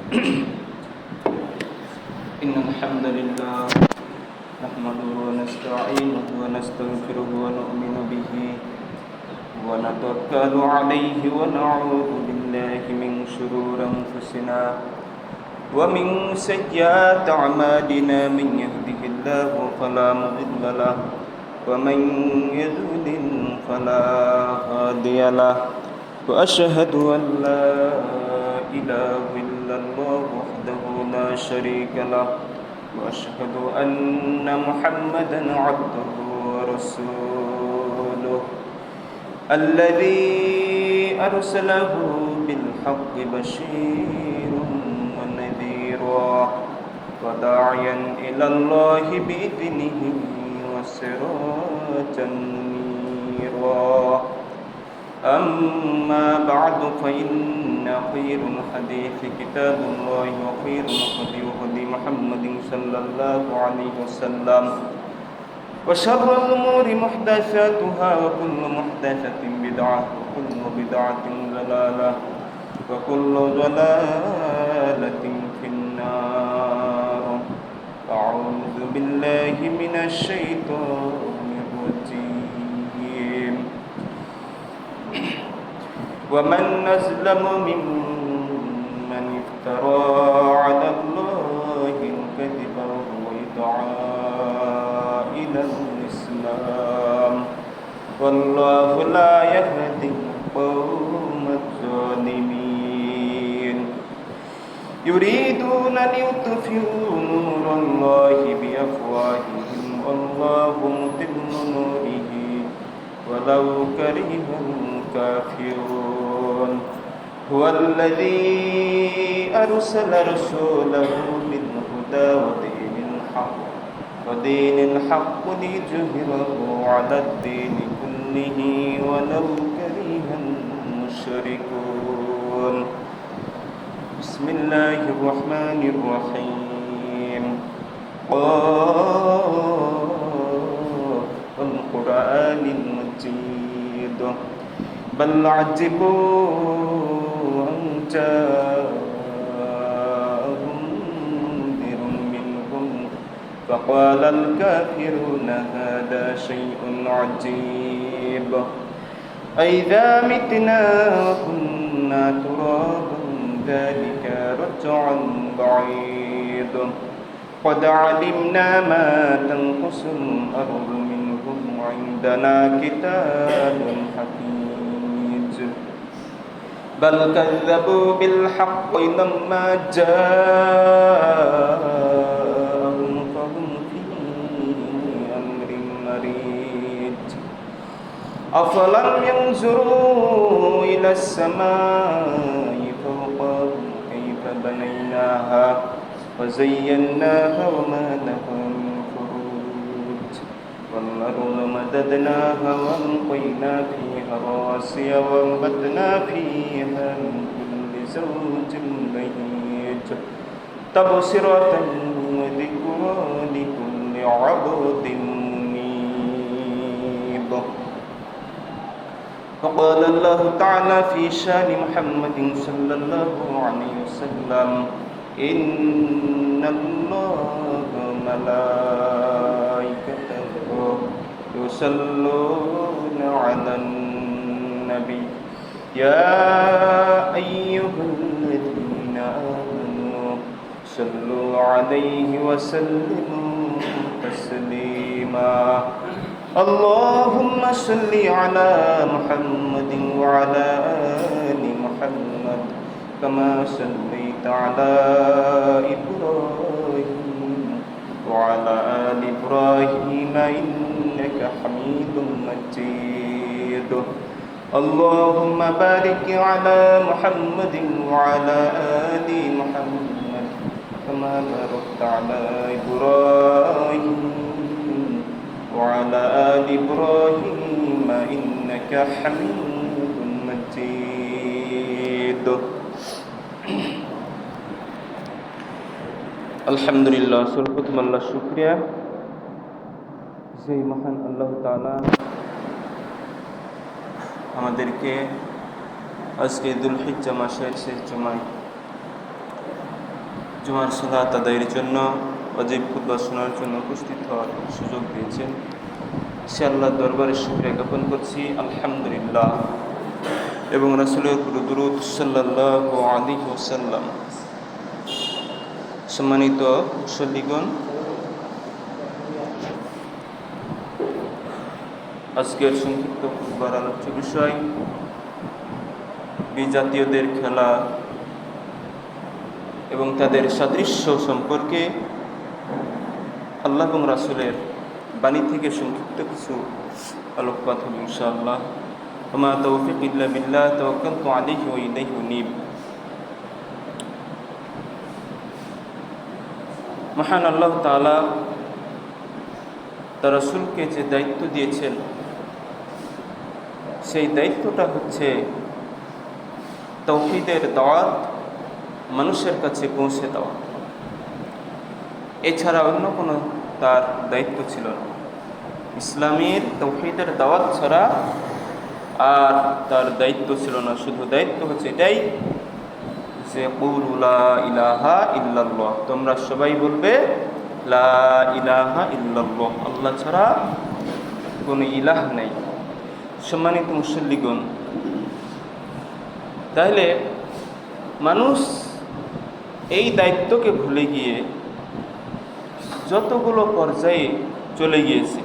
إن الحمد لله نحمده ونستعينه ونستغفره ونؤمن به ونتوكل عليه ونعوذ بالله من شرور أنفسنا ومن سيئات أعمالنا من يهده الله فلا مضل له ومن يضلل فلا هادي له وأشهد أن لا إله إلا الله وحده لا شريك له وأشهد أن محمدا عبده ورسوله الذي أرسله بالحق بشيرا ونذيرا وداعيا إلى الله بإذنه وسراجا منيرا أما بعد فإن خير الحديث كتاب الله وخير الهدي هدي محمد صلى الله عليه وسلم وشر الأمور محدثاتها وكل محدثة بدعة وكل بدعة ضلالة وكل ضلالة في النار. أعوذ بالله من الشيطان الرجيم. ومن أظلم ممن افترى على الله الكذب وهو يدعى إلى الإسلام والله لا يهدي القوم الظالمين. يريدون ليطفئوا نور الله بأفواههم والله متم نوره ولو كره الكافرون. هو الذي أرسل رسوله بالهدى ودين الحق ليظهره على الدين كله ولو كره المشركون. بسم الله الرحمن الرحيم. والقرآن المجيد بل عجبوا أن جاءهم منذر منهم فقال الكافرون هذا شيء عجيب أئذا متنا وكنا ترابا ذلك رجع بعيد قد علمنا ما تنقص الأرض منهم وعندنا كتاب حفيظ بل كذبوا بالحق لما جاءهم فهم في أمر مريج أفلم ينظروا إلى السماء فوقهم كيف بنيناها وزيناها وما لها من فروج والأرض مددناها وألقينا فيها رواسي وأنبتنا فيها من كل زوج بهيج تبصرة وذكرى لكل عبد منيب. فقال الله تعالى في شان محمد صلى الله عليه وسلم إن الله وملائكته يصلون على النبي يا أيها الذين آمنوا صلوا عليه وسلموا تسليما. اللهم صل على محمد وعلى آل محمد كما صليت على إبراهيم وعلى آل إبراهيم إنك حميد مجيد. اللهم بارك على محمد وعلى آل محمد كما باركت على إبراهيم وعلى آل إبراهيم إنك حميد مجيد. আলহামদুলিল্লাহ, সর্বপ্রথম আল্লাহ শুকরিয়া, সেই মহান আল্লাহ তাআলা আমাদেরকে আজকে দুলহিজ্জা মাসের শেষ জুমায় জুমার সালাত আদায়ের জন্য ওয়াজিব খুতবা শোনার জন্য উপস্থিত হওয়ার সুযোগ দিয়েছেন। সে আল্লাহর দরবারে শুকরিয়া জ্ঞাপন করছি, আলহামদুলিল্লাহ। এবং রাসূলের দুরূদ সাল্লাল্লাহু আলাইহি ওয়াসাল্লাম। সম্মানিত মুসল্লিগণ, আজকের সংক্ষিপ্ত খুতবার আলোচ্য বিষয় বিজাতীয়দের খেলা এবং তাদের সাদৃশ্য সম্পর্কে আল্লাহ এবং রাসূলের বাণী থেকে সংক্ষিপ্ত কিছু আলোকপাত হবে ইনশাআল্লাহ। ওমা তৌফিক ইল্লা বিল্লাহ, তাওয়াক্কালতু আলাইহি ওয়া ইলাইহি উনীব। মহান আল্লাহ তাআলা তার রাসূলকে যে দায়িত্ব দিয়েছেন, সেই দায়িত্বটা হচ্ছে তাওহীদের দাওয়াত মানুষের কাছে পৌঁছে দেওয়া। এছাড়া অন্য কোনো তার দায়িত্ব ছিল না। ইসলামের তাওহীদের দাওয়াত ছাড়া আর তার দায়িত্ব ছিল না। শুধু দায়িত্ব হচ্ছে এটাই যে কুলু লা ইলাহা ইল্লাল্লাহ, তোমরা সবাই বলবে লা ইলাহা ইল্লাল্লাহ, আল্লাহ ছাড়া কোনো ইলাহ নেই। সম্মানিত মুসল্লিগণ, তাহলে মানুষ এই দায়িত্বকে ভুলে গিয়ে যতগুলো পর্যায়ে চলে গিয়েছে,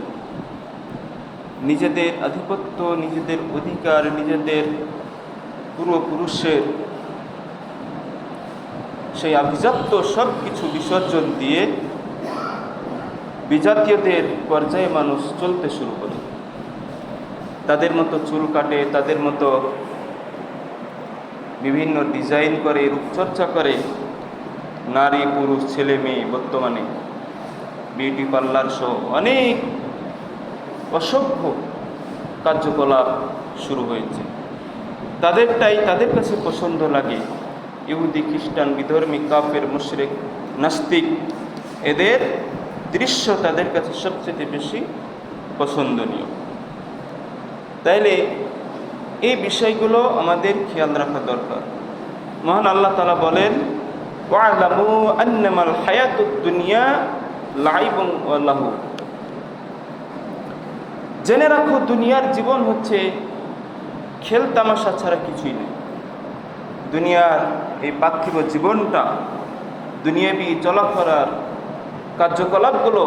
নিজেদের আধিপত্য, নিজেদের অধিকার, নিজেদের পূর্বপুরুষের সেই আভিজাত্য সব কিছু বিসর্জন দিয়ে বিজাতীয়দের পর্যায়ে মানুষ চলতে শুরু করে। তাদের মতো চুল কাটে, তাদের মতো বিভিন্ন ডিজাইন করে, রূপচর্চা করে। নারী পুরুষ ছেলে মেয়ে বর্তমানে বিউটি পার্লার সহ অনেক অসভ্য কার্যকলাপ শুরু হয়েছে। তাদেরটাই তাদের কাছে পছন্দ লাগে। ইহুদি, খ্রিস্টান, বিধর্মী, কাফের, মুশরিক, নাস্তিক, এদের দৃশ্য তাদের কাছে সবচেয়ে বেশি পছন্দনীয়। তাইলে এই বিষয়গুলো আমাদের খেয়াল রাখা দরকার। মহান আল্লাহ তাআলা বলেন, ওয়া'লামু আন্নামাল হায়াতুদ দুনিয়া লাইবুন ওয়া লাহু, জেনে রাখো দুনিয়ার জীবন হচ্ছে খেল তামাশা ছাড়া কিছুই নেই। দুনিয়ার এই পার্থিব জীবনটা, দুনিয়াবি চলাফেরার কার্যকলাপগুলো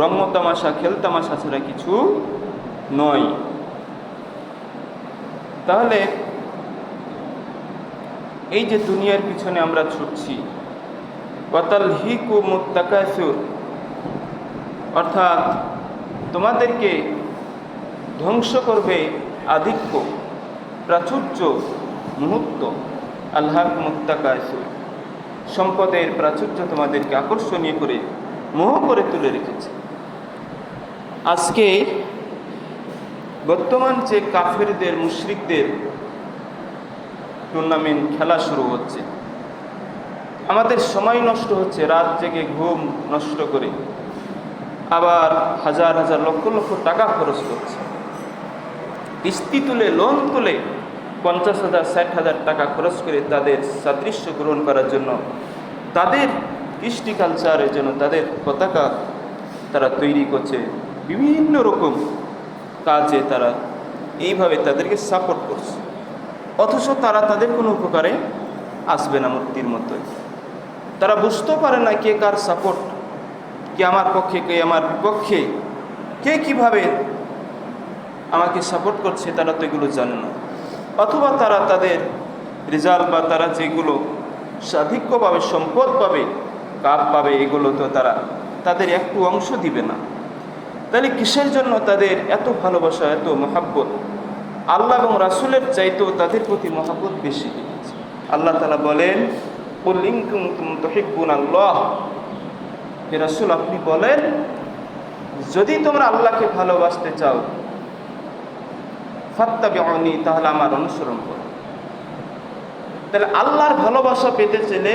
রঙ্গ তামাশা, খেল তামাশা ছাড়া কিছু নয়। তাহলে এই যে দুনিয়ার পিছনে আমরা ছুটছি, ওয়াতালহিকুমুত তাকাসুর, অর্থাৎ তোমাদেরকে ধ্বংস করবে আধিক্য, প্রাচুর্য, মুহূর্ত। আলহাকুমুত তাকাসুর, সম্পদের প্রাচুর্য তোমাদেরকে আকর্ষণীয় করে, মোহ করে তুলে রেখেছে। আজকে বর্তমান যে কাফেরদের, মুশরিকদের টুর্নামেন্ট খেলা শুরু হচ্ছে, আমাদের সময় নষ্ট হচ্ছে, রাত জেগে ঘুম নষ্ট করে, আবার হাজার হাজার লক্ষ লক্ষ টাকা খরচ করছে। কিস্তি তুলে, লোন তুলে 50,000 60,000 টাকা খরচ করে তাদের সাদৃশ্য গ্রহণ করার জন্য, তাদের কৃষ্টি কালচারের জন্য, তাদের পতাকা তারা তৈরি করছে। বিভিন্ন রকম কাজে তারা এইভাবে তাদেরকে সাপোর্ট করছে, অথচ তারা তাদের কোনো উপকারে আসবে না। মূর্তির মতো তারা বুঝতে পারে না কে কার সাপোর্ট, কে আমার পক্ষে, কে আমার বিপক্ষে, কে কিভাবে আমাকে সাপোর্ট করছে, তারা তো এগুলো জানে না। অথবা তারা তাদের রেজাল্ট বা তারা যেগুলো সাধিক্য পাবে, সম্পদ পাবে, কাপ পাবে, এগুলো তো তারা তাদের একটু অংশ দিবে না। তাহলে কিসের জন্য তাদের এত ভালোবাসা, এত মহাব্বত? আল্লাহ এবং রাসূলের চাইতেও তাদের প্রতি মহাব্বত বেশি হয়েছে। আল্লাহ তাআলা বলেন, কুল ইন কুনতুম তুহিব্বুনাল্লাহ, হে রাসূল আপনি বলেন, যদি তোমরা আল্লাহকে ভালোবাসতে চাও, ফাত্তাবিউনি, তাহলে আমার অনুসরণ করো। তাহলে আল্লাহর ভালোবাসা পেতে চাইলে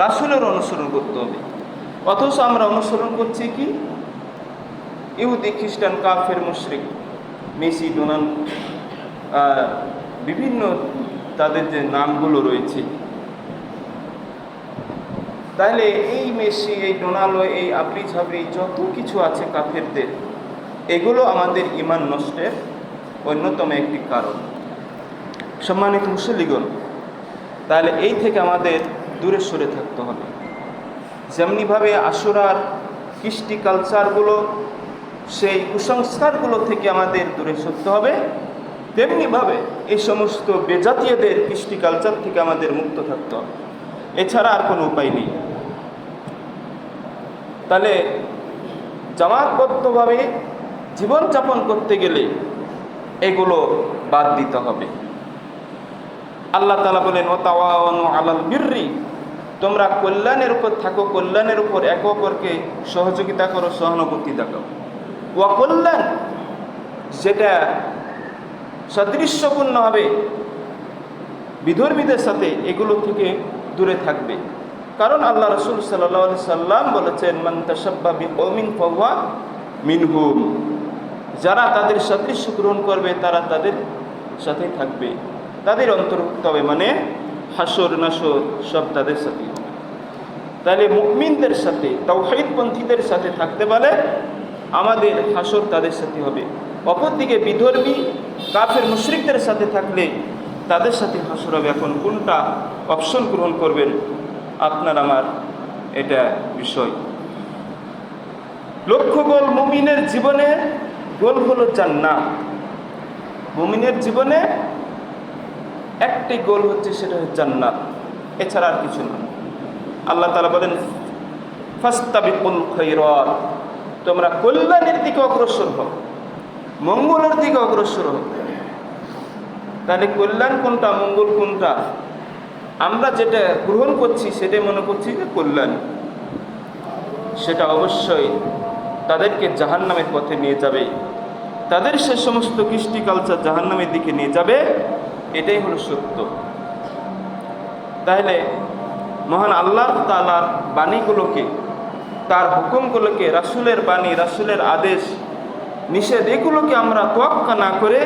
রাসূলের অনুসরণ করতে হবে। অথচ আমরা অনুসরণ করছি কি? ইহুদি, খ্রিস্টান, কাফের, মুশরিক, মেসি, ডোনাল্ড, বিভিন্ন তাদের যে নামগুলো রয়েছে, তাহলে এই মেসি, এই ডোনাল্ডো, এই আবরি ঝাবরি যত কিছু আছে কাফেরদের, এগুলো আমাদের ঈমান নষ্টের অন্যতম একটি কারণ। সম্মানিত মুসল্লিগণ, তাহলে এই থেকে আমাদের দূরে সরে থাকতে হবে। যেমনিভাবে আশুরার কৃষ্টি কালচারগুলো, সেই কুসংস্কারগুলো থেকে আমাদের দূরে সরতে হবে, তেমনিভাবে এই সমস্ত বেজাতীয়দের কৃষ্টি কালচার থেকে আমাদের মুক্ত থাকতে হবে। এছাড়া আর কোনো উপায় নেই। তাহলে জামাতবদ্ধভাবে জীবনযাপন করতে গেলে এগুলো বাদ দিতে হবে। আল্লাহ তাআলা বলেন, ওয়াতাওয়ানু আলাল বিররি, তোমরা কল্যাণের উপর থাকো, কল্যাণের উপর একে অপরকে সহযোগিতা করো, সহানুভূতি দেখাও। ওয়া কল্যাণ, যেটা সাদৃশ্যপূর্ণ হবে বিধর্মীদের সাথে, এগুলো থেকে দূরে থাকবে। কারণ আল্লাহ রাসূল সাল্লাল্লাহু আলাইহি সাল্লাম বলেছেন, মান তাশাব্বাহা বিকওমিন ফাহুয়া মিনহুম, যারা তাদের সাদৃশ্য গ্রহণ করবে তারা তাদের সাথেই থাকবে, তাদের অন্তর্ভুক্ত হবে, মানে হাসর নাসর সব তাদের সাথে হবে। তাহলে মুমিনদের সাথে, তাওহীদপন্থীদের সাথে থাকতে পারে আমাদের হাসর তাদের সাথে হবে। অপরদিকে বিধর্মী কাফের মুশরিকদের সাথে থাকলে তাদের সাথে হাসর হবে। এখন কোনটা অপশন গ্রহণ করবেন আপনার আমার, এটা বিষয়। লক্ষ্য গোল মুমিনের জীবনে, গোল হলো জান্নাত। মুমিনের জীবনে একটি গোল হচ্ছে, সেটা হচ্ছে জান্নাত, এছাড়া আর কিছু না। আল্লাহ তাআলা বলেন, ফাস্তাবিকুল খায়রাত, তোমরা কল্যাণের দিকে অগ্রসর হও, মঙ্গলের দিকে অগ্রসর হও। তাহলে কল্যাণ কোনটা, মঙ্গল কোনটা? আমরা যেটা গ্রহণ করছি সেটাই মনে করছি যে কল্যাণ, সেটা অবশ্যই তাদেরকে জাহান্নামের পথে নিয়ে যাবে, তাদের সে সমস্ত কৃষ্টি কালচার জাহান্নামের দিকে নিয়ে যাবে, এটাই হলো সত্য। তাহলে মহান আল্লাহ তাআলার বাণীগুলোকে, তার হুকুমগুলোকে, রাসূলের বাণী, রাসূলের আদেশ নিষেধ, এগুলোকে আমরা তোয়াক্কা না করে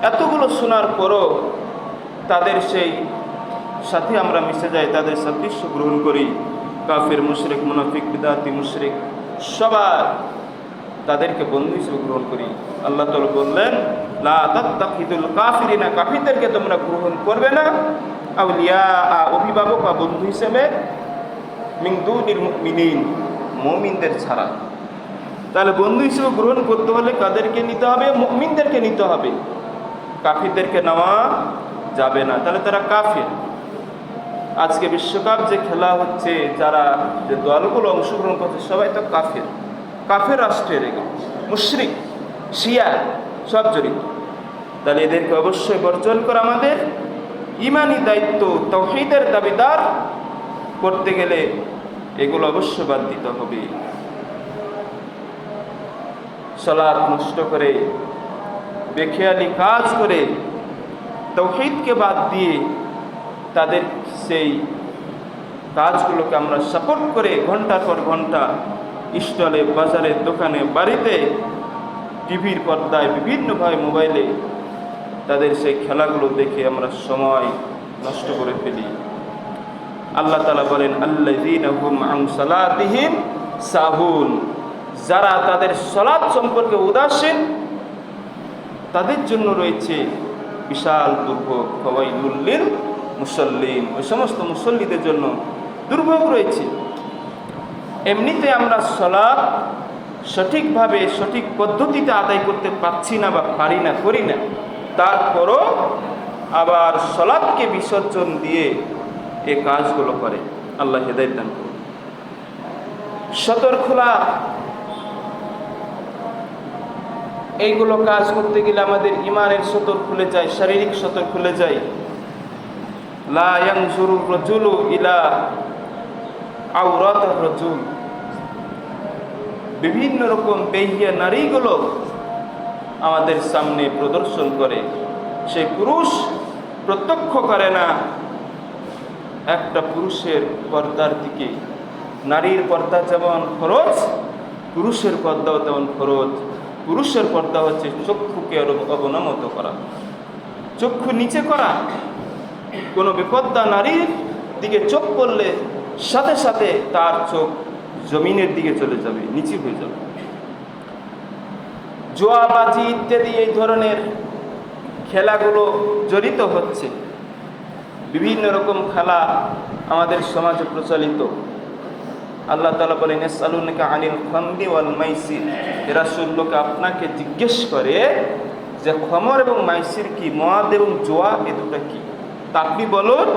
এতগুলো শোনার পরও তাদের সেই সাথে আমরা মিশে যাই, তাদের সাদৃশ্য গ্রহণ করি। কাফের, মুশরিক, মুনাফিক, বিদআতি, মুশরিক সবার তাদেরকে বন্ধু হিসেবে গ্রহণ করি। আল্লাহ তাআলা বললেন, লা তাত্তাখিদুল কাফিরিনা, কাফিরদেরকে তোমরা গ্রহণ করবে না আউলিয়া, অভিভাবক বা বন্ধু হিসেবে, মিন দুনিল মুমিনিন, মুমিনদের ছাড়া। তাহলে বন্ধু হিসেবে গ্রহণ করতে হলে কাদেরকে নিতে হবে? মুমিনদেরকে নিতে হবে, কাফিরদেরকে নেওয়া যাবে না, তাহলে তারা কাফির। আজকে বিশ্বকাপ যে খেলা হচ্ছে, যারা যে দলগুলো অংশগ্রহণ করছে সবাই তো কাফির, কাফের রাষ্ট্রের, এগুলো মুশরিক, শিয়া সব জড়িত। তাহলে এদেরকে অবশ্যই বর্জন করা আমাদের ঈমানি দায়িত্ব। তাওহীদের দাবিদার করতে গেলে এগুলো অবশ্যই বাদ দিতে হবে। সালাত নষ্ট করে, বেখেয়ালি কাজ করে, তাওহীদকে বাদ দিয়ে তাদের সেই কাজগুলোকে আমরা সাপোর্ট করে ঘন্টার পর ঘন্টা স্টলে, বাজারে, দোকানে, বাড়িতে, টিভির পর্দায়, বিভিন্নভাবে মোবাইলে তাদের সেই খেলাগুলো দেখে আমরা সময় নষ্ট করে ফেলি। আল্লাহ তাআলা বলেন, আল্লাযীনা হুম আন সালাতিহিম সাহুন, যারা তাদের সালাত সম্পর্কে উদাসীন, তাদের জন্য রয়েছে বিশাল দুর্ভোগ। ফাওয়াইলুল লিল মুসাল্লিন, ওই সমস্ত মুসল্লিদের জন্য দুর্ভোগ রয়েছে। এমনিতে আমরা সালাত সঠিকভাবে, সঠিক পদ্ধতিতে আদায় করতে পারছি না বা পারি না, করি না, তারপরও আবার সালাতকে বিসর্জন দিয়ে এই কাজগুলো করে। আল্লাহ হেদায়েত দান করুন। সতর্কতা, এইগুলো কাজ করতে গেলে আমাদের ইমানের সতর খুলে যায়, শারীরিক সতর খুলে যায়। লা ইয়ানজুরু রাজুলু ইলা আওরাতির রাজুল, বিভিন্ন রকম বেহিয়া নারীগুলো আমাদের সামনে প্রদর্শন করে। সেই পুরুষ প্রত্যক্ষ করে না একটা পুরুষের পর্দার দিকে। নারীর পর্দা যেমন ফরজ, পুরুষের পর্দাও তেমন ফরজ। পুরুষের পর্দা হচ্ছে চক্ষুকে অবনমিত করা, চক্ষু নিচে করা। কোনো বিপদ্দা নারীর দিকে চোখ পড়লে সাথে সাথে তার চোখ জমিনের দিকে চলে যাবে, নিচু হয়ে যাবে। জুয়াবাজি ইত্যাদি এই ধরনের খেলাগুলো জড়িত হচ্ছে। বিভিন্ন রকম খেলা আমাদের সমাজে প্রচলিত। আল্লাহ তাআলা বলেন, ইয়াসআলুনাকা আনিল খামরি ওয়াল মাইসির, এ রাসূলকে আপনাকে জিজ্ঞেস করে যে খমর এবং মাইসির কি, মদ এবং জুয়া এই দুটো কি। তা আপনি বলুন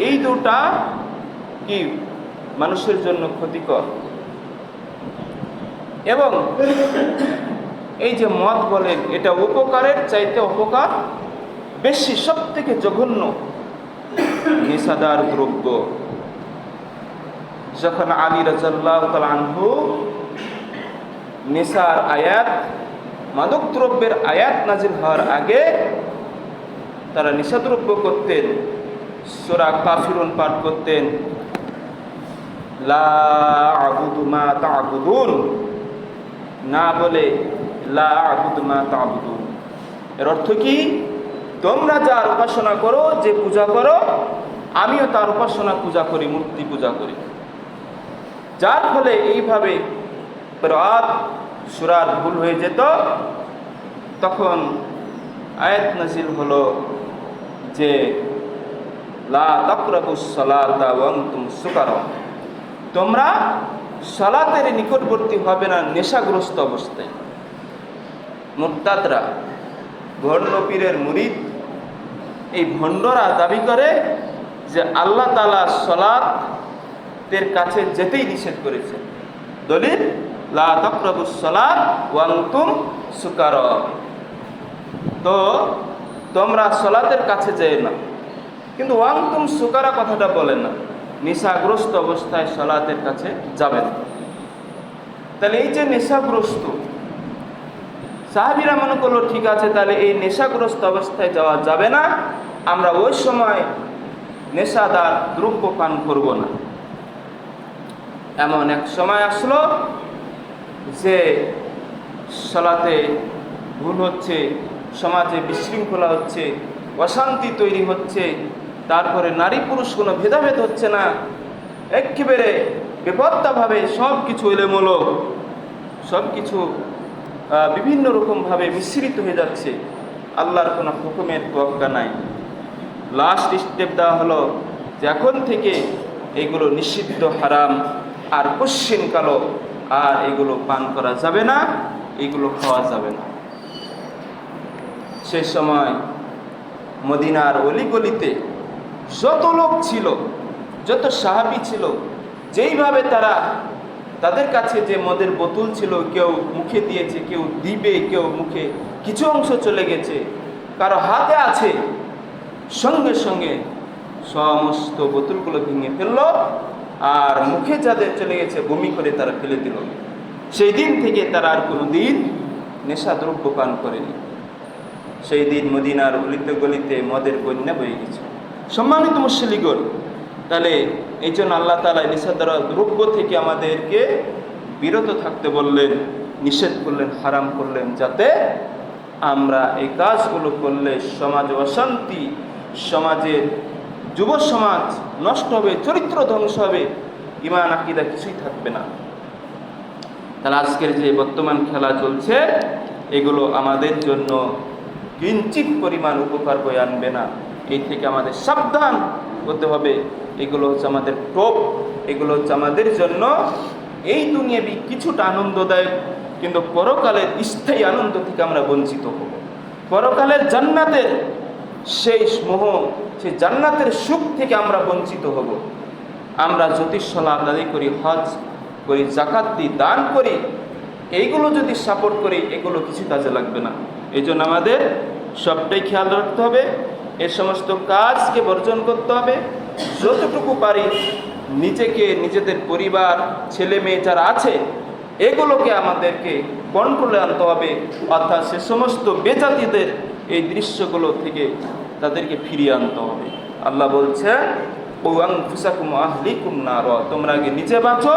এই দুটা কি মানুষের জন্য ক্ষতিকর। এবং এই যে মদ বলেন, এটা উপকারের চাইতে অপকার বেশি, সব থেকে জঘন্য নেশাদার দ্রব্য। যখন আলী রাদিয়াল্লাহু তাআলা আনহু নেশার আয়াত, মাদক দ্রব্যের আয়াত নাজিল হওয়ার আগে তারা নেশাদ্রব্য করতেন, সূরা কাফিরুন পাঠ করতেন, লা আবুদু মা তা'বুদুন, না বলে লা আবুদু মা তা'বুদুন। এর অর্থ কি? তোমরা যার উপাসনা করো, যে পূজা করো, আমিও তার উপাসনা পূজা করি, মূর্তি পূজা করি। যার ফলে এইভাবে রাত সূরার ভুল হয়ে যেত। তখন আয়াত নাযিল হলো যে লা তাকরাবুস সালাতা ওয়া আনতুম সুকারা, তোমরা সালাতের নিকটবর্তী হবে না নেশাগ্রস্ত অবস্থায়। মুরতাদরা, ভণ্ড পীরের মুরিদ, এই ভণ্ডরা দাবি করে যে আল্লাহ তাআলা সালাতের কাছে যেতেই নিষেধ করেছে। দলিল লা তাকরাবুস সালাত ওয়া আনতুম সুকারা, তো তোমরা সালাতের কাছে যেও না। কিন্তু ওয়া আনতুম সুকারা কথাটা বলেন না, নেশাগ্রস্ত অবস্থায় সালাতের কাছে যাবেন। তাহলে এই যে নেশাগ্রস্ত, সাহাবীরা মনে করলো ঠিক আছে, তাহলে এই নেশাগ্রস্ত অবস্থায় যাওয়া যাবে না, আমরা ওই সময় নেশাদার দ্রব্য পান করব না। এমন এক সময় আসলো যে সালাতে ভুল হচ্ছে, সমাজে বিশৃঙ্খলা হচ্ছে, অশান্তি তৈরি হচ্ছে, তারপরে নারী পুরুষ কোনো ভেদাভেদ হচ্ছে না, একেবারে বেপত্তাভাবে সব কিছু এলোমেলো, সব কিছু বিভিন্ন রকমভাবে মিশ্রিত হয়ে যাচ্ছে। আল্লাহর কোনো হুকুমের তোয়াক্কা নাই। লাস্ট স্টেপ দেওয়া হলো যে এখন থেকে এগুলো নিষিদ্ধ, হারাম, আর কশ্চিনকালও আর এগুলো পান করা যাবে না, এগুলো খাওয়া যাবে না। সেই সময় মদিনার অলিগলিতে যত লোক ছিল, যত সাহাবী ছিল, যেইভাবে তাদের কাছে যে মদের বোতল ছিল, কেউ মুখে দিয়েছে, কেউ দিবে, কেউ মুখে কিছু অংশ চলে গেছে, কারো হাতে আছে, সঙ্গে সঙ্গে সমস্ত বোতলগুলো ভেঙে ফেললো, আর মুখে যাদের চলে গেছে বমি করে তারা ফেলে দিল। সেই দিন থেকে তারা আর কোনো দিন নেশাদ্রব্য পান করেনি। সেই দিন মদিনার অলিতে গলিতে মদের বন্যা বয়ে গেছে। সম্মানিত মুসলিগণ, তাহলে এই জন্য আল্লাহ তাআলা নেশাদ্রব্য থেকে আমাদেরকে বিরত থাকতে বললেন, নিষেধ করলেন, হারাম করলেন, যাতে আমরা এই কাজগুলো করলে সমাজে অশান্তি, সমাজের যুব সমাজ নষ্ট হবে, চরিত্র ধ্বংস হবে, ঈমান আকীদা কিছুই থাকবে না। তাহলে আজকের যে বর্তমান খেলা চলছে, এগুলো আমাদের জন্য কিঞ্চিত পরিমাণ উপকার বয়ে আনবে না। এই থেকে আমাদের সাবধান হতে হবে। এগুলো হচ্ছে আমাদের টোপ, এগুলো হচ্ছে আমাদের জন্য এই দুনিয়াবি কিছুটা আনন্দদায়ক, কিন্তু পরকালের স্থায়ী আনন্দ থেকে আমরা বঞ্চিত হব। পরকালের জান্নাতের সেই মোহ, সেই জান্নাতের সুখ থেকে আমরা বঞ্চিত হব। আমরা জ্যোতিষ সালাত আদায় করি, হজ করি, জাকাত দিই, দান করি, এইগুলো যদি সাপোর্ট করি, এগুলো কিছু কাজে লাগবে না। এই জন্য আমাদের সবটাই খেয়াল রাখতে হবে, এ সমস্ত কাজকে বর্জন করতে হবে। যতটুকু পারি নিজেকে, নিজেদের পরিবার, ছেলে মেয়ে যারা আছে, এগুলোকে আমাদেরকে কন্ট্রোলে আনতে হবে। অর্থাৎ সে সমস্ত বেজাতিদের এই দৃশ্যগুলো থেকে তাদেরকে ফিরিয়ে আনতে হবে। আল্লাহ বলছে, ও আনফুসাকুম আহলিকুম নার, তোমরা আগে নিজে বাঁচো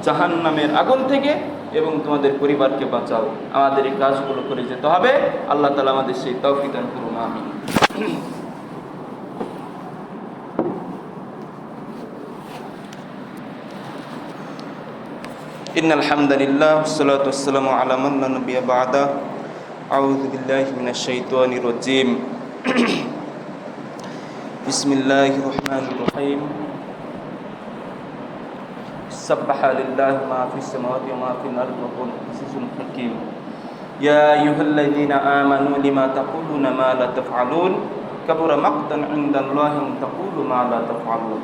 জাহান্নামের আগুন থেকে এবং তোমাদের পরিবারকে বাঁচাও। আমাদের এই কাজগুলো করে যেতে হবে। আল্লাহ তাআলা আমাদের সেই তৌফিক দান করুন, আমিন। ইন্নাল হামদালিল্লাহ ওয়াসসালাতু ওয়াসসালামু আলা মান লা নাবিয়্যা বা'দা আউযু বিল্লাহি মিনাশ শাইতানির রাজীম বিসমিল্লাহির রহমানির রহিম সাব্বাহা লিল্লাহি মা ফিস সামাওয়াতি ওয়া মা ফিল আরদি ওয়া হুয়াল আজিজুল হাকীম ইয়া আইয়ুহাল্লাযীনা আমানু লিমা তাকুলুনা মা লা তাফআলুন কাবুরা মাকতান ইনদাল্লাহি আন তাকুলু মা লা তাফআলুন।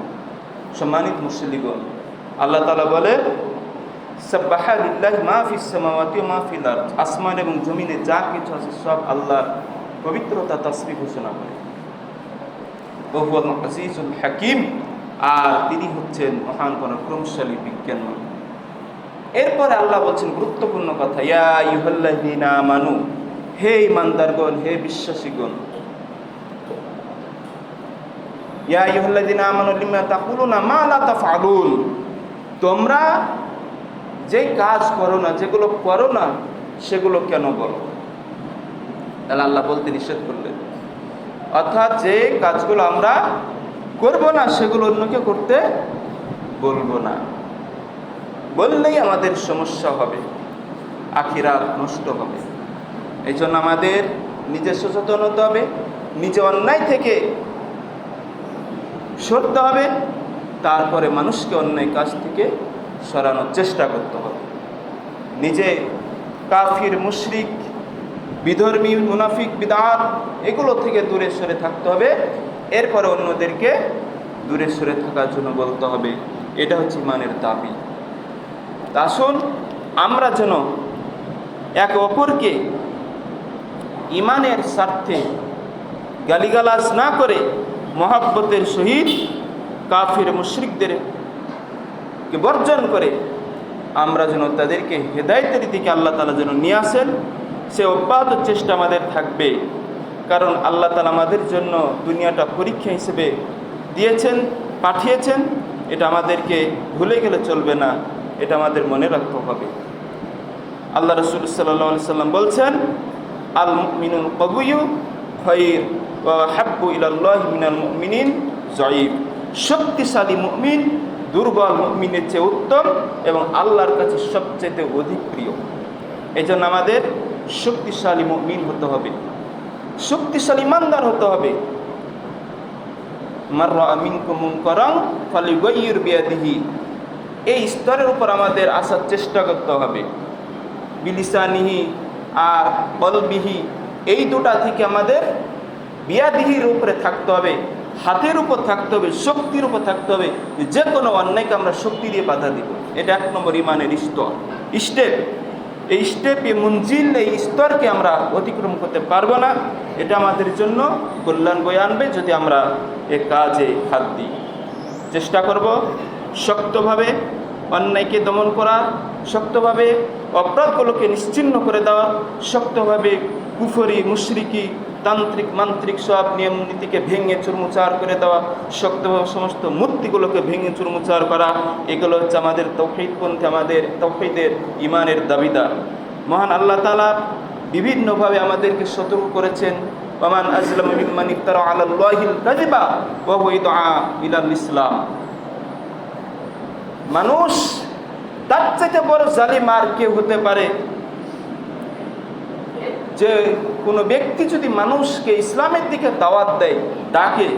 সম্মানিত মুসলিমগণ, আল্লাহ তাআলা বলে সাব্বাহা লিল্লাহি মা ফিস সামাওয়াতি ওয়া মা ফিল আরদ, আসমান এবং জমিনে যা কিছু আছে সব আল্লাহর পবিত্রতা তাসবিহ ঘোষণা করে। ওয়া হুয়াল আজিজুল হাকীম, আর তিনি হচ্ছেন মহান পরাক্রমশালী বিজ্ঞানী। এরপরে আল্লাহ বলছেন গুরুত্বপূর্ণ কথা, ইয়া আইয়ুহাল্লাযীনা আমানু, হে ঈমানদারগণ, হে বিশ্বাসীগণ, ইয়া আইয়ুহাল্লাযীনা আমানু লিমা তাকুলুনা মা লা তাফআলুন, তোমরা যে কাজ করো না, যেগুলো করো না সেগুলো কেন বলো? তাহলে আল্লাহ বলতে নিষেধ করলেন, অর্থাৎ যে কাজগুলো আমরা করব না সেগুলো অন্যকে করতে বলবো না, বললেই আমাদের সমস্যা হবে, আখিরাত নষ্ট হবে। এই জন্য আমাদের নিজে সচেতন হতে হবে, নিজে অন্যায় থেকে সরতে হবে, তারপরে মানুষকে অন্যায় কাজ থেকে সরানোর চেষ্টা করতে হবে। নিজে কাফির, মুশরিক, বিধর্মী, মুনাফিক, বিদআত এগুলো থেকে দূরে সরে থাকতে হবে, এরপরে অন্যদেরকে দূরে সরে থাকার জন্য বলতে হবে। এটা হচ্ছে ইমানের দাবি। আসুন আমরা যেন একে অপরকে ইমানের স্বার্থে গালিগালাজ না করে মহাব্বতের সহিত কাফির মুশরিকদেরকে বর্জন করে আমরা যেন তাদেরকে হেদায়েতের দিকে আল্লাহ তাআলা যেন নিয়ে আসেন, সে অব্যাহত চেষ্টা আমাদের থাকবে। কারণ আল্লাহ তাআলা আমাদের জন্য দুনিয়াটা পরীক্ষা হিসেবে দিয়েছেন, পাঠিয়েছেন। এটা আমাদেরকে ভুলে গেলে চলবে না, এটা আমাদের মনে রাখতে হবে। আল্লাহ রাসূল সাল্লাল্লাহু আলাইহি সাল্লাম বলছেন, আল মুমিনুল কবিয়্যু খায়র ওয়া হাব্বু ইলাল্লাহি মিনাল মুমিনিন যায়ীফ, শক্তিশালী মুমিন দুর্বল মুমিনের চেয়ে উত্তম এবং আল্লাহর কাছে সবচেয়ে অধিক প্রিয়। এই জন্য আমাদের শক্তিশালী মুমিন হতে হবে, শক্তিশালী ইমানদার হতে হবে। মান রাআ মিনকুম মুনকারান ফালিয়ুগাইয়ির বিয়াদিহি, এই স্তরের উপর আমাদের আসার চেষ্টা করতে হবে। বিলিসানিহি আর কলবিহি, এই দুটা থেকে আমাদের বিয়াদিহির উপরে থাকতে হবে, হাতের উপর থাকতে হবে, শক্তির উপর থাকতে হবে। যে কোনো অন্যায়কে আমরা শক্তি দিয়ে বাধা দিব। এটা এক নম্বর ইমানের স্টেপ। এই স্টেপ, এই মঞ্জিল, এই স্তরকে আমরা অতিক্রম করতে পারবো না। এটা আমাদের জন্য কল্যাণ বয়ে আনবে যদি আমরা এ কাজে হাত দিই। চেষ্টা করব শক্তভাবে অন্যায়কে দমন করা, শক্তভাবে অপরাধগুলোকে নিশ্চিহ্ন করে দেওয়া, শক্তভাবে কুফরি, মুশরিকি, তান্ত্রিক, মান্ত্রিক সব নিয়ম নীতিকে ভেঙে চুরমুচার করে দেওয়া, শক্তভাবে সমস্ত মূর্তিগুলোকে ভেঙে চুরমুচার করা। এগুলো হচ্ছে আমাদের তাওহীদপন্থী, আমাদের তাওহীদের ইমানের দাবিদার। মহান আল্লাহ তাআলা বিভিন্নভাবে আমাদেরকে সতর্ক করেছেন, ওয়ামান আযলামু মিম্মান ইফতারা আলাল্লাহিল কাযিবা ওয়া হুয়া ইয়াদআ ইলাল ইসলাম। মানুষ তার চাইতে বড় জালিম আর কেউ হতে পারে? যে কোনো ব্যক্তি যদি মানুষকে ইসলামের দিকে দাওয়াত দেয়, ডাকে,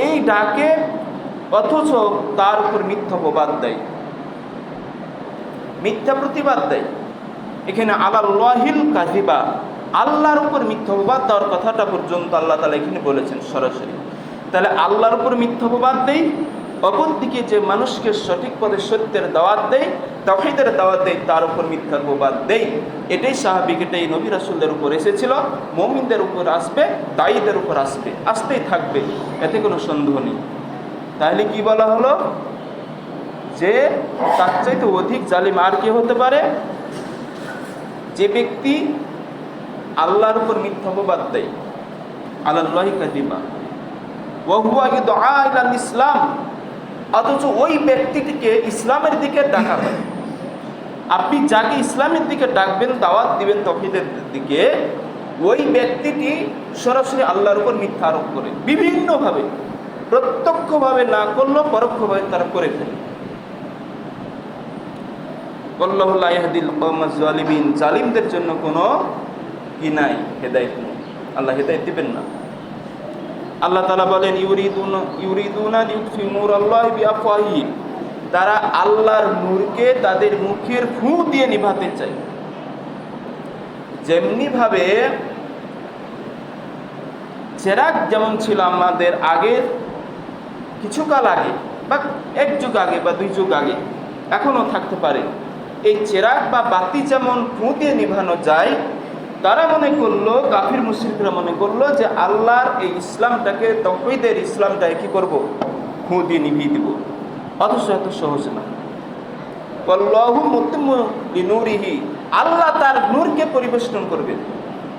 এই ডাকে অথচ তার উপর মিথ্যা প্রবাদ দেয়, মিথ্যা প্রতিবাদ দেয়। এখানে আলাল্লাহিল কাযিবা, আল্লাহর উপর মিথ্যা প্রবাদ দেওয়ার কথাটা পর্যন্ত আল্লাহ তাআলা এখানে বলেছেন সরাসরি। তাহলে আল্লাহর উপর মিথ্যা প্রবাদ দেয়, অপরদিকে যে মানুষকে সঠিক পথে সত্যের দাওয়াত দেয়, তাওহীদের দাওয়াত দেয়, তার উপর মিথ্যার প্রবাদ দেয়। এটাই স্বাভাবিক, এটাই নবী রাসূলদের উপর এসেছিল, মুমিনদের উপর আসবে, দায়ীদের উপর আসবে, আসতেই থাকবে, এতে কোনো সন্দেহ নেই। তাহলে কি বলা হলো? যে তার চাইতে অধিক জালিম আর কে হতে পারে? যে ব্যক্তি আল্লাহর উপর মিথ্যা প্রবাদ দেয়, আলাল্লাহি কাযিবা ওয়া হুয়া ইয়াদআ ইলাল ইসলাম, অথচ ওই ব্যক্তিটিকে ইসলামের দিকে ডাকা হয়। আপনি যাকে ইসলামের দিকে ডাকবেন, দাওয়াত দিবেন তাওহীদের দিকে, ওই ব্যক্তিটি সরাসরি আল্লাহর উপর মিথ্যা আরোপ করে বিভিন্নভাবে, প্রত্যক্ষভাবে না করলেও পরোক্ষভাবে তারা করে ফেলে। আল্লাহু লা ইয়াহদিল কওমাজ জালিমিন, জালিমদের জন্য কোনো কি নাই, হেদায়েত নেই, আল্লাহ হেদায়েত দিবেন না। আল্লাহ তাআলা বলেন ইউরিদুনা লিউতফিউ নূরাল্লাহি বিআফওয়াহিহিম, তারা আল্লাহর নূরকে তাদের মুখের ফু দিয়ে নিভাতে চায়। যেমনি ভাবে চেরাগ যেমন ছিল আমাদের আগের কিছুকাল আগে বা এক যুগ আগে বা 2 যুগ আগে, এখনো থাকতে পারে, এই চেরাগ বা বাতি যেমন ফু দিয়ে নিভানো যায়, তারা মনে করলো, কাফির মুশরিকরা মনে করলো যে আল্লাহর এই ইসলামটাকে, তাওহীদের ইসলামটাকে কি করব, ফু দিয়ে নিভিয়ে দিব। অথচ এত সহজ না। আল্লাহু মুতিম্মু লিনূরিহি, আল্লাহ তার নূরকে পরিবেষ্টন করবেন,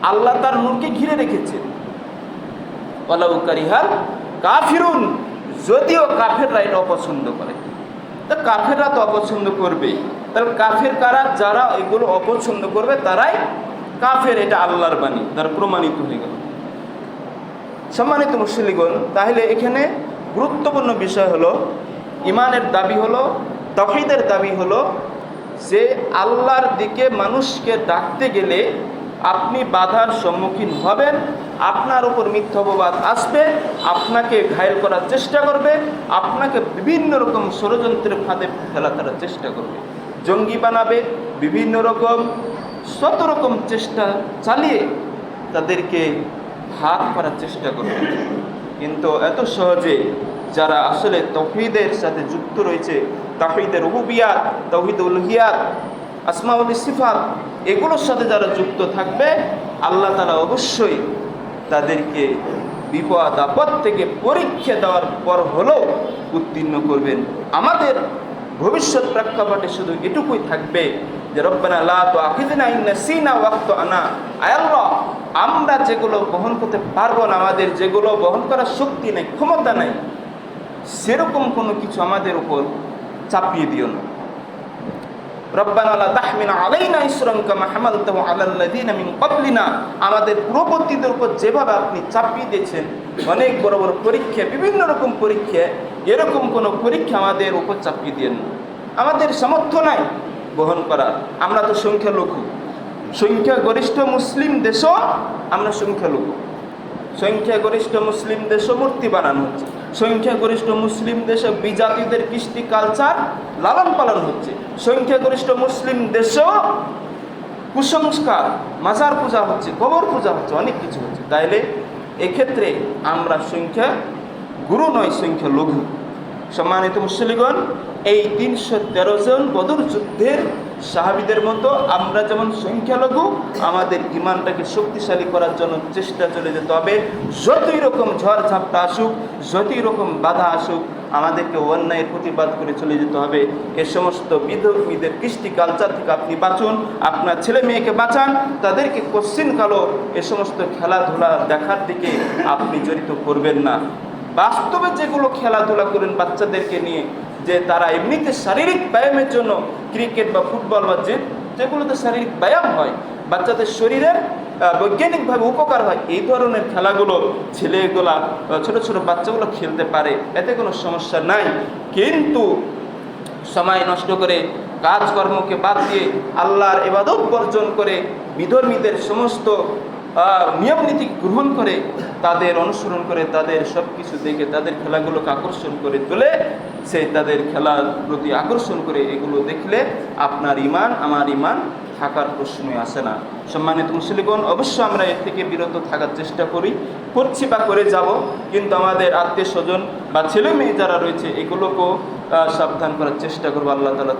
আল্লাহ তার নূরকে ঘিরে রেখেছেন। ওয়ালাউ কারিহাল কাফিরুন, যদিও কাফেররা এটা অপছন্দ করে। তা কাফেররা তো অপছন্দ করবে, তাহলে কাফের কারা? যারা এগুলো অপছন্দ করবে তারাই কাফের, এটা আল্লাহর বাণী, তার প্রমাণিত হয়ে গেল। সম্মানিত মুসলিমগণ, তাহলে এখানে গুরুত্বপূর্ণ বিষয় হলো, ইমানের দাবি হলো, তাওহীদের দাবি হলো যে আল্লাহর দিকে মানুষকে ডাকতে গেলে আপনি বাধার সম্মুখীন হবেন, আপনার উপর মিথ্যা অপবাদ আসবে, আপনাকে ঘায়েল করার চেষ্টা করবে, আপনাকে বিভিন্ন রকম ষড়যন্ত্রের ফাঁদে ফেলার চেষ্টা করবে, জঙ্গি বানাবে, বিভিন্ন রকম শত রকম চেষ্টা চালিয়ে তাদেরকে ভাগ করার চেষ্টা করবে। কিন্তু এত সহজে যারা আসলে তাওহীদের সাথে যুক্ত রয়েছে, তাওহীদের রুবুবিয়াত, তাওহীদ উলুহিয়াত, আসমাউল সিফাত, এগুলোর সাথে যারা যুক্ত থাকবে, আল্লাহ তাআলা অবশ্যই তাদেরকে বিপদ আপদ থেকে পরীক্ষা দেওয়ার পর হলেও উত্তীর্ণ করবেন। আমাদের ভবিষ্যৎ প্রেক্ষাপটে শুধু এটুকুই থাকবে যে রব্বানা লা তুআখিযনা ইন নাসিনা ওয়া আখতানা, আয় আল্লাহ, আমরা যেগুলো বহন করতে পারবো না, আমাদের যেগুলো বহন করার শক্তি নেই, ক্ষমতা নেই, সেরকম কোনো কিছু আমাদের উপর চাপিয়ে দিও না। রব্বানা লা তাহমিল আলাইনা ইসরান কামা হামালতাহু আলাল্লাযিনা মিন ক্বাবলিনা, আমাদের পূর্ববর্তীদের উপর যেভাবে আপনি চাপিয়ে দিয়েছেন অনেক বড় বড় পরীক্ষা, বিভিন্ন রকম পরীক্ষা, এরকম কোনো পরীক্ষা আমাদের উপর চাপিয়ে দিয়েন না। আমাদের সামর্থ্য নাই বহন করার, আমরা তো সংখ্যালঘু, সংখ্যাগরিষ্ঠ মুসলিম দেশও আমরা সংখ্যালঘু, সংখ্যাগরিষ্ঠ মুসলিম দেশও মূর্তি বানানো হচ্ছে, সংখ্যাগরিষ্ঠ মুসলিম দেশে বিজাতিদের কৃষ্টি কালচার লালন পালন হচ্ছে, সংখ্যাগরিষ্ঠ মুসলিম দেশেও কুসংস্কার, মাজার পূজা হচ্ছে, কবর পূজা হচ্ছে, অনেক কিছু হচ্ছে। তাইলে এক্ষেত্রে আমরা সংখ্যা গুরু নয়, সংখ্যা লঘু। সম্মানিত মুসলিমগণ, এই 313 জন বদর যুদ্ধের সাহাবীদের মতো আমরা যেমন সংখ্যালঘু, আমাদের ঈমানটাকে শক্তিশালী করার জন্য চেষ্টা চলে যেতে হবে। যতই রকম ঝড় ঝাপটা আসুক, যতই রকম বাধা আসুক, আমাদেরকে অন্যায়ের প্রতিবাদ করে চলে যেতে হবে। এ সমস্ত বিধর্মীদের কৃষ্টি কালচার থেকে আপনি বাঁচুন, আপনার ছেলে মেয়েকে বাঁচান, তাদেরকে কোশ্চিন কালো এ সমস্ত খেলাধুলা দেখার দিকে আপনি জড়িত করবেন না। বাস্তবে যেগুলো খেলাধুলা করেন বাচ্চাদেরকে নিয়ে, যে তারা এমনিতে শারীরিক ব্যায়ামের জন্য ক্রিকেট বা ফুটবল বা যেগুলোতে শারীরিক ব্যায়াম হয়, বাচ্চাদের শরীরের বৈজ্ঞানিকভাবে উপকার হয়, এই ধরনের খেলাগুলো ছেলেগুলা, ছোট ছোট বাচ্চাগুলো খেলতে পারে, এতে কোনো সমস্যা নাই। কিন্তু সময় নষ্ট করে, কাজকর্মকে বাদ দিয়ে, আল্লাহর ইবাদত বর্জন করে, বিধর্মীদের সমস্ত নিয়ম নীতি গ্রহণ করে, তাদের অনুসরণ করে, তাদের সব কিছু দেখে তাদের খেলাগুলোকে আকর্ষণ করে তোলে, সেই তাদের খেলার প্রতি আকর্ষণ করে, এগুলো দেখলে আপনার ঈমান, আমার ঈমান থাকার প্রশ্নই আসে না। সম্মানিত মুসলিমগণ, অবশ্য আমরা এর থেকে বিরত থাকার চেষ্টা করছি বা করে যাব, কিন্তু আমাদের আত্মীয় স্বজন বা ছেলে মেয়ে যারা রয়েছে, এগুলোকেও সাবধান করার চেষ্টা করবো। আল্লাহ তাআলা